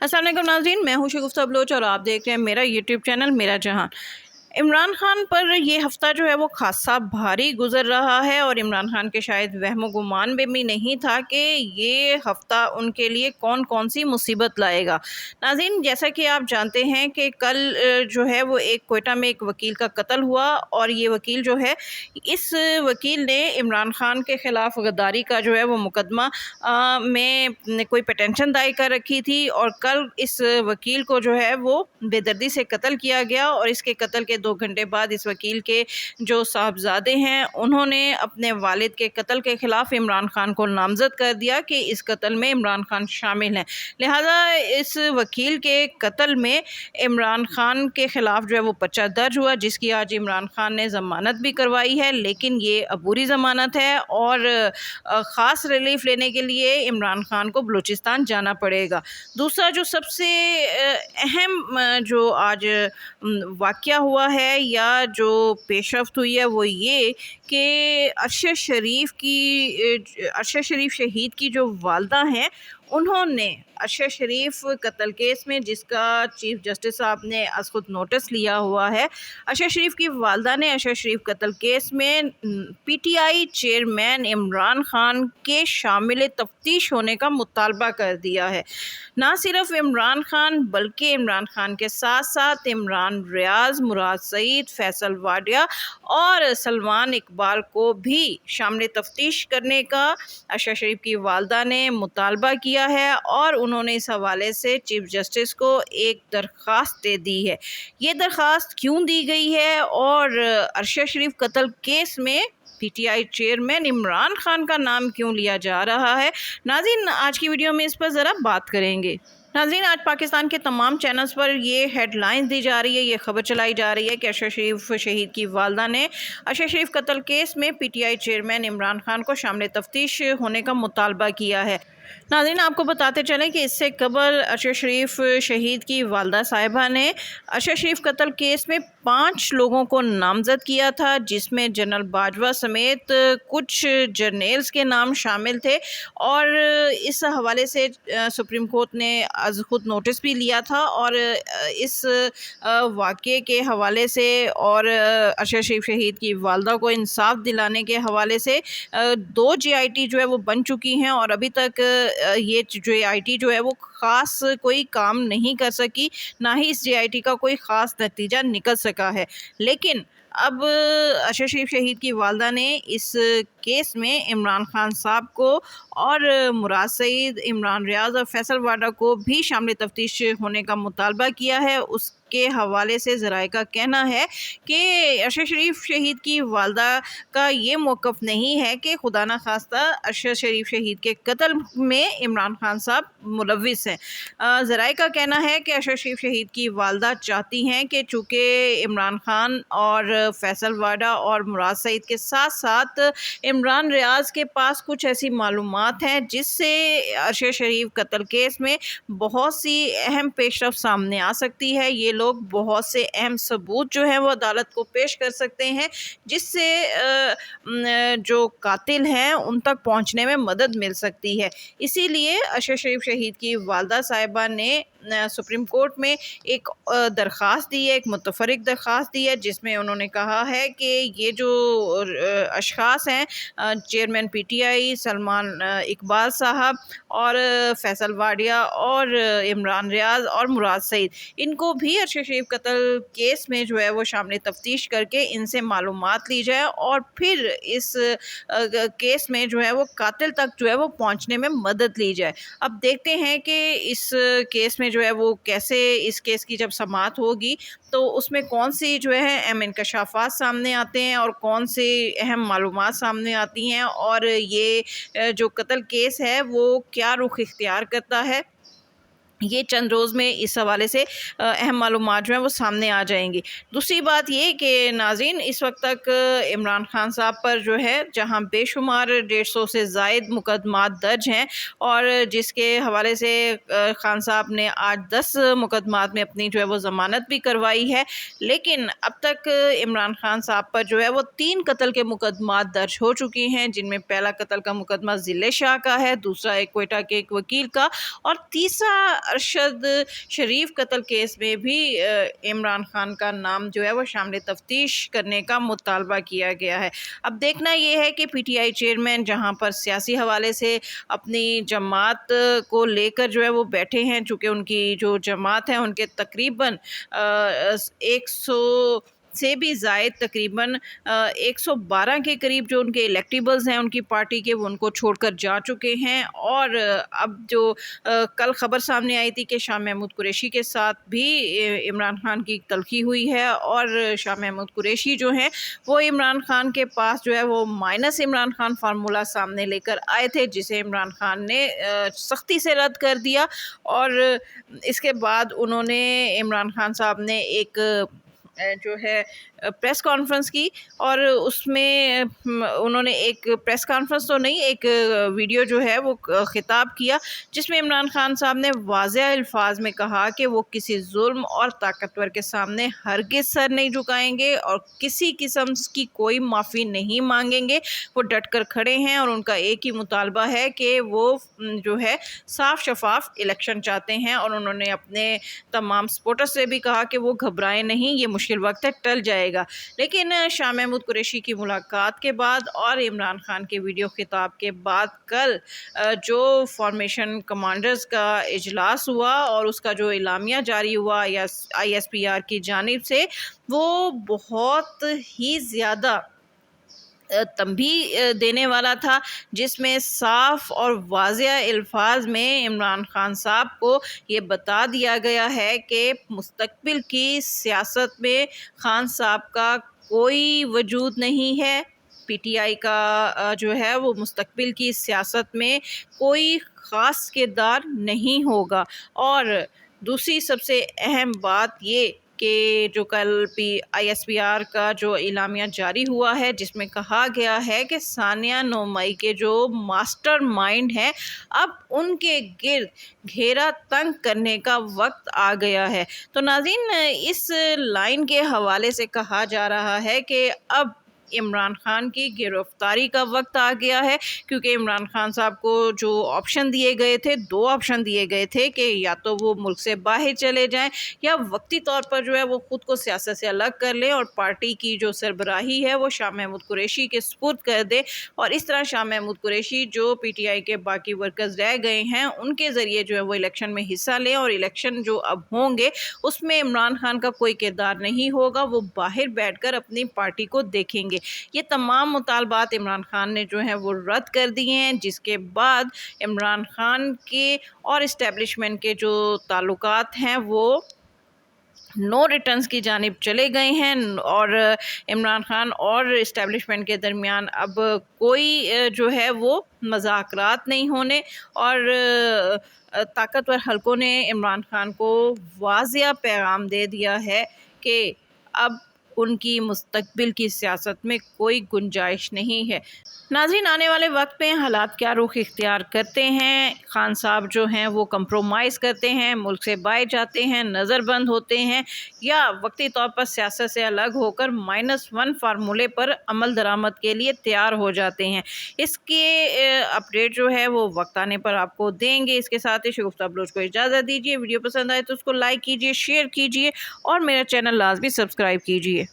अस्सलाम वालेकुम नाज़रीन, मैं हूँ शगुफ्ता बलोच और आप देख रहे हैं मेरा यूट्यूब चैनल मेरा जहां। इमरान खान पर ये हफ़्ता जो है वो खासा भारी गुज़र रहा है और इमरान खान के शायद वहमो गुमान में भी नहीं था कि ये हफ़्ता उनके लिए कौन कौन सी मुसीबत लाएगा। नाज़रीन, जैसा कि आप जानते हैं कि कल जो है वो एक कोयटा में एक वकील का कत्ल हुआ और ये वकील जो है, इस वकील ने इमरान खान के ख़िलाफ़ गद्दारी का जो है वो मुकदमा में कोई पिटीशन दायर कर रखी थी और कल इस वकील को जो है वो बेदर्दी से कत्ल किया गया और इसके कत्ल के 2 घंटे बाद इस वकील के जो साहबजादे हैं उन्होंने अपने वालिद के कत्ल के ख़िलाफ़ इमरान खान को नामज़द कर दिया कि इस कत्ल में इमरान खान शामिल हैं। लिहाजा इस वकील के कत्ल में इमरान खान के ख़िलाफ़ जो है वो पर्चा दर्ज हुआ, जिसकी आज इमरान खान ने ज़मानत भी करवाई है, लेकिन ये अबूरी ज़मानत है और ख़ास रिलीफ लेने के लिए इमरान खान को बलूचिस्तान जाना पड़ेगा। दूसरा जो सबसे अहम जो आज वाक़या हुआ है या जो पेशरफ्त हुई है वो ये कि अरशद शरीफ शहीद की जो वालदा हैं, उन्होंने अरशद शरीफ कत्ल केस में जिसका चीफ़ जस्टिस साहब ने आज खुद नोटिस लिया हुआ है, अरशद शरीफ की वालदा ने अरशद शरीफ कत्ल केस में पीटीआई चेयरमैन इमरान खान के शामिल तफ्तीश होने का मुतालबा कर दिया है। ना सिर्फ इमरान खान बल्कि इमरान खान के साथ साथ इमरान रियाज, मुराद सईद, फैसल वाडिया और सलमान इकबाल को भी शामिल तफ्तीश करने का अरशद शरीफ की वालदा ने मुतालबा किया है और उन्होंने इस हवाले से चीफ जस्टिस को एक दरख्वास्त दे दी है। ये दरख्वास्त क्यों दी गई है और अरशद शरीफ कत्ल केस में पीटीआई चेयरमैन इमरान खान का नाम क्यों लिया जा रहा है, नाज़रीन आज की वीडियो में इस पर ज़रा बात करेंगे। नाज़रीन, आज पाकिस्तान के तमाम चैनल्स पर ये हेडलाइंस दी जा रही है, ये खबर चलाई जा रही है कि अरशद शरीफ शहीद की वालदा ने अरशद शरीफ कत्ल केस में पीटीआई चेयरमैन इमरान खान को शामिल तफ्तीश होने का मुतालबा किया है। नाज़रीन, आपको बताते चलें कि इससे कबल अरशद शरीफ शहीद की वालदा साहिबा ने अरशद शरीफ कत्ल केस में 5 लोगों को नामज़द किया था, जिसमें जनरल बाजवा समेत कुछ जर्नल्स के नाम शामिल थे और इस हवाले से सुप्रीम कोर्ट ने आज खुद नोटिस भी लिया था और इस वाक़े के हवाले से और अरशद शरीफ शहीद की वालदा को इंसाफ दिलाने के हवाले से 2 JIT जो है वो बन चुकी हैं और अभी तक ये JIT जो है वो ख़ास कोई काम नहीं कर सकी, ना ही इस JIT का कोई ख़ास नतीजा निकल सका है। लेकिन अब अरशद शरीफ शहीद की वालदा ने इस केस में इमरान खान साहब को और मुराद सईद, इमरान रियाज और फैसल वाडा को भी शामिल तफ्तीश होने का मुतालबा किया है। उसके हवाले से ज़राए का कहना है कि अरशद शरीफ शहीद की वालदा का ये मौक़िफ़ नहीं है कि खुदा न खास्ता अरशद शरीफ शहीद के कत्ल में इमरान खान साहब मुलव्विस हैं। ज़राए का कहना है कि अरशद शरीफ शहीद की वालदा चाहती हैं कि चूँकि इमरान खान और फैसल वाडा और मुराद सईद के साथ साथ इमरान रियाज के पास कुछ ऐसी मालूमात हैं जिससे अरशद शरीफ कत्ल केस में बहुत सी अहम पेशरफ्त सामने आ सकती है। ये लोग बहुत से अहम सबूत जो हैं वो अदालत को पेश कर सकते हैं, जिससे जो कातिल हैं उन तक पहुंचने में मदद मिल सकती है। इसीलिए अरशद शरीफ शहीद की वालदा साहिबा ने सुप्रीम कोर्ट में एक दरख्वास्त दी है, एक मुतफरिक दरख्वास्त दी है, जिसमें उन्होंने कहा है कि ये जो अशख़ास हैं चेयरमैन पीटीआई सलमान इकबाल साहब और फैसल वाडिया और इमरान रियाज और मुराद सईद, इनको भी अरशद शरीफ कत्ल केस में जो है वो शामिल तफ्तीश करके इनसे मालूमात ली जाए और फिर इस केस में जो है वो कातिल तक जो है वो पहुंचने में मदद ली जाए। अब देखते हैं कि इस केस में जो है वो कैसे इस केस की जब समाअत होगी तो उसमें कौन सी जो है अहम इंकशाफात सामने आते हैं और कौन से अहम मालूमात सामने आती हैं और ये जो कत्ल केस है वो क्या रुख इख्तियार करता है, ये चंद रोज़ में इस हवाले से अहम मालूमात जो हैं वो सामने आ जाएंगी। दूसरी बात ये कि नाज़रीन, इस वक्त तक इमरान खान साहब पर जो है जहां बेशुमार 150 से ज़ायद मुकदमात दर्ज हैं और जिसके हवाले से खान साहब ने आज 10 मुकदमात में अपनी जो है वो ज़मानत भी करवाई है, लेकिन अब तक इमरान खान साहब पर जो है वो 3 कत्ल के मुकदमात दर्ज हो चुकी हैं, जिनमें पहला कत्ल का मुकदमा ज़िले शाह का है, दूसरा एक कोयटा के एक वकील का और तीसरा ارشد شریف قتل کیس میں بھی عمران خان کا نام جو ہے وہ شامل تفتیش کرنے کا مطالبہ کیا گیا ہے۔ اب دیکھنا یہ ہے کہ پی ٹی آئی چیئرمین جہاں پر سیاسی حوالے سے اپنی جماعت کو لے کر جو ہے وہ بیٹھے ہیں، چونکہ ان کی جو جماعت ہے ان کے تقریباً 100 سے بھی زائد تقریباً 112 کے قریب جو ان کے الیکٹیبلز ہیں ان کی پارٹی کے، وہ ان کو چھوڑ کر جا چکے ہیں۔ اور اب جو کل خبر سامنے آئی تھی کہ شاہ محمود قریشی کے ساتھ بھی عمران خان کی تلخی ہوئی ہے، اور شاہ محمود قریشی جو ہیں وہ عمران خان کے پاس جو ہے وہ مائنس عمران خان فارمولہ سامنے لے کر آئے تھے، جسے عمران خان نے سختی سے رد کر دیا۔ اور اس کے بعد انہوں نے عمران خان صاحب نے ایک جو ہے پریس کانفرنس کی، اور اس میں انہوں نے ایک پریس کانفرنس تو نہیں، ایک ویڈیو جو ہے وہ خطاب کیا، جس میں عمران خان صاحب نے واضح الفاظ میں کہا کہ وہ کسی ظلم اور طاقتور کے سامنے ہرگز سر نہیں جھکائیں گے اور کسی قسم کی کوئی معافی نہیں مانگیں گے۔ وہ ڈٹ کر کھڑے ہیں اور ان کا ایک ہی مطالبہ ہے کہ وہ جو ہے صاف شفاف الیکشن چاہتے ہیں، اور انہوں نے اپنے تمام سپورٹر سے بھی کہا کہ وہ گھبرائیں نہیں، یہ مشکل وقت ہے، ٹل جائے گا۔ لیکن شاہ محمود قریشی کی ملاقات کے بعد اور عمران خان کے ویڈیو خطاب کے بعد کل جو فارمیشن کمانڈرز کا اجلاس ہوا اور اس کا جو اعلامیہ جاری ہوا آئی ایس پی آر کی جانب سے، وہ بہت ہی زیادہ تنبیہ دینے والا تھا، جس میں صاف اور واضح الفاظ میں عمران خان صاحب کو یہ بتا دیا گیا ہے کہ مستقبل کی سیاست میں خان صاحب کا کوئی وجود نہیں ہے، پی ٹی آئی کا جو ہے وہ مستقبل کی سیاست میں کوئی خاص کردار نہیں ہوگا۔ اور دوسری سب سے اہم بات یہ کہ جو کل آئی ایس پی آر کا جو اعلامیہ جاری ہوا ہے، جس میں کہا گیا ہے کہ ثانیہ نومئی کے جو ماسٹر مائنڈ ہیں، اب ان کے گرد گھیرا تنگ کرنے کا وقت آ گیا ہے۔ تو ناظرین، اس لائن کے حوالے سے کہا جا رہا ہے کہ اب عمران خان کی گرفتاری کا وقت آ گیا ہے، کیونکہ عمران خان صاحب کو جو آپشن دیے گئے تھے، 2 آپشن دیے گئے تھے کہ یا تو وہ ملک سے باہر چلے جائیں یا وقتی طور پر جو ہے وہ خود کو سیاست سے الگ کر لیں اور پارٹی کی جو سربراہی ہے وہ شاہ محمود قریشی کے سپرد کر دے، اور اس طرح شاہ محمود قریشی جو پی ٹی آئی کے باقی ورکرز رہ گئے ہیں ان کے ذریعے جو ہے وہ الیکشن میں حصہ لیں، اور الیکشن جو اب ہوں گے اس میں عمران خان کا کوئی کردار نہیں ہوگا، وہ باہر بیٹھ کر اپنی پارٹی کو دیکھیں گے۔ یہ تمام مطالبات عمران خان نے جو ہیں وہ رد کر دیے ہیں، جس کے بعد عمران خان کے اور اسٹیبلشمنٹ کے جو تعلقات ہیں وہ نو ریٹرنز کی جانب چلے گئے ہیں، اور عمران خان اور اسٹیبلشمنٹ کے درمیان اب کوئی جو ہے وہ مذاکرات نہیں ہونے، اور طاقتور حلقوں نے عمران خان کو واضح پیغام دے دیا ہے کہ اب ان کی مستقبل کی سیاست میں کوئی گنجائش نہیں ہے۔ ناظرین، آنے والے وقت میں حالات کیا رخ اختیار کرتے ہیں، خان صاحب جو ہیں وہ کمپرومائز کرتے ہیں، ملک سے باہر جاتے ہیں، نظر بند ہوتے ہیں، یا وقتی طور پر سیاست سے الگ ہو کر -1 فارمولے پر عمل درآمد کے لیے تیار ہو جاتے ہیں، اس کے اپڈیٹ جو ہے وہ وقت آنے پر آپ کو دیں گے۔ اس کے ساتھ ہی شگفتہ بلوچ کو اجازت دیجیے۔ ویڈیو پسند آئے تو اس کو لائک کیجیے، شیئر کیجیے، اور میرا چینل لازمی سبسکرائب کیجیے۔